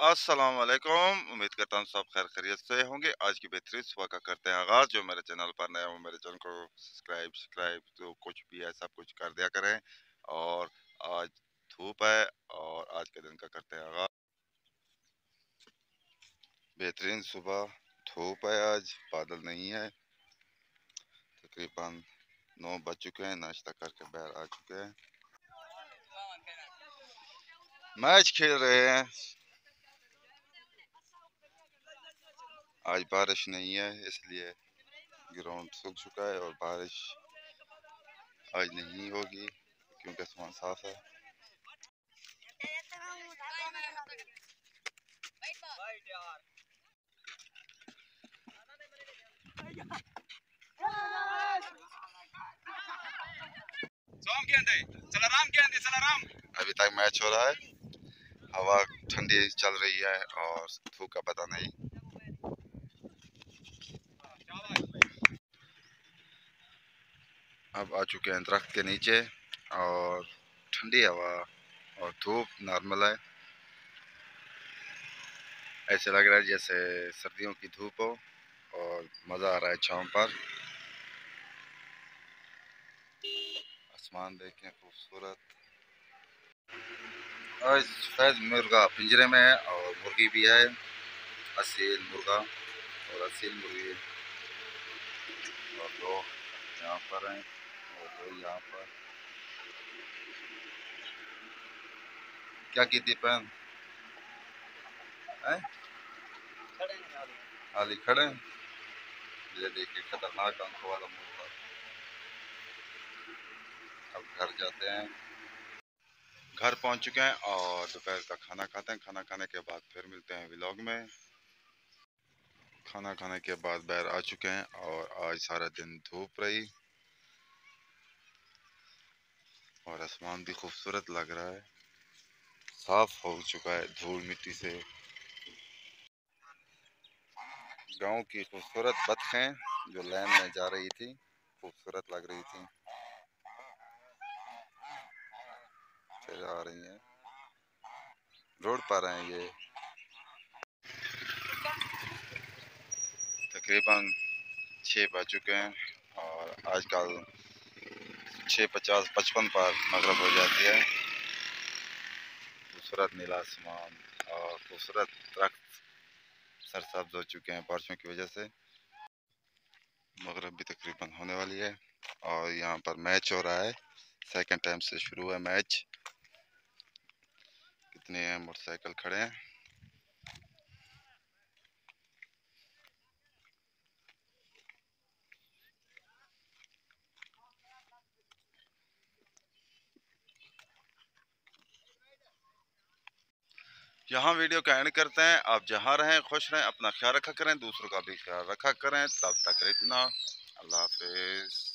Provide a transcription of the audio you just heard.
अस्सलाम वालेकुम। उम्मीद करता हूँ सब खैर खैरियत से होंगे। आज की बेहतरीन सुबह का करते हैं आगाज़। जो मेरे चैनल पर नए हो मेरे चैनल को सब्सक्राइब जो कुछ भी है सब कुछ कर दिया करें। और आज धूप है और आज के दिन का करते हैं आगाज़। बेहतरीन सुबह, धूप है, आज बादल नहीं है। तकरीबन 9 बज चुके हैं। नाश्ता करके बाहर आ चुके हैं, मैच खेल रहे हैं। आज बारिश नहीं है इसलिए ग्राउंड सूख चुका है और बारिश आज नहीं होगी क्योंकि आसमान साफ है। अभी तक मैच हो रहा है, हवा ठंडी चल रही है और धूप का पता नहीं। अब आ चुके हैं दरख्त के नीचे और ठंडी हवा और धूप नॉर्मल है। ऐसे लग रहा है जैसे सर्दियों की धूप हो और मज़ा आ रहा है छाँव पर। आसमान देखें खूबसूरत। और सफेद मुर्गा पिंजरे में है और मुर्गी भी है, असील मुर्गा और असील मुर्गी। और लोग यहाँ पर हैं और लोग यहाँ पर क्या की थी पहन है? हाली खड़े हैं। ये देखिए खतरनाक आंखों वाला मुर्गा। अब घर जाते हैं। घर पहुंच चुके हैं और दोपहर का खाना खाते हैं। खाना खाने के बाद फिर मिलते हैं व्लॉग में। खाना खाने के बाद बाहर आ चुके हैं और आज सारा दिन धूप रही और आसमान भी खूबसूरत लग रहा है, साफ हो चुका है धूल मिट्टी से। गांव की खूबसूरत बतखें जो लाइन में जा रही थी, खूबसूरत लग रही थी, फिर आ रही हैं रोड पर हैं ये। तकरीबन 6 बज चुके हैं और आजकल 6:50-55 पर मगरिब हो जाती है। खूबसूरत नीला आसमान और खूबसूरत दरख्त सरसब्ज हो चुके हैं बारिशों की वजह से। मगरिब भी तकरीबन होने वाली है और यहाँ पर मैच हो रहा है। सेकंड टाइम से शुरू है मैच। कितने हैं मोटरसाइकिल खड़े हैं। यहाँ वीडियो का एंड करते हैं। आप जहाँ रहें खुश रहें, अपना ख्याल रखा करें, दूसरों का भी ख्याल रखा करें। तब तक इतना, अल्लाह हाफिज।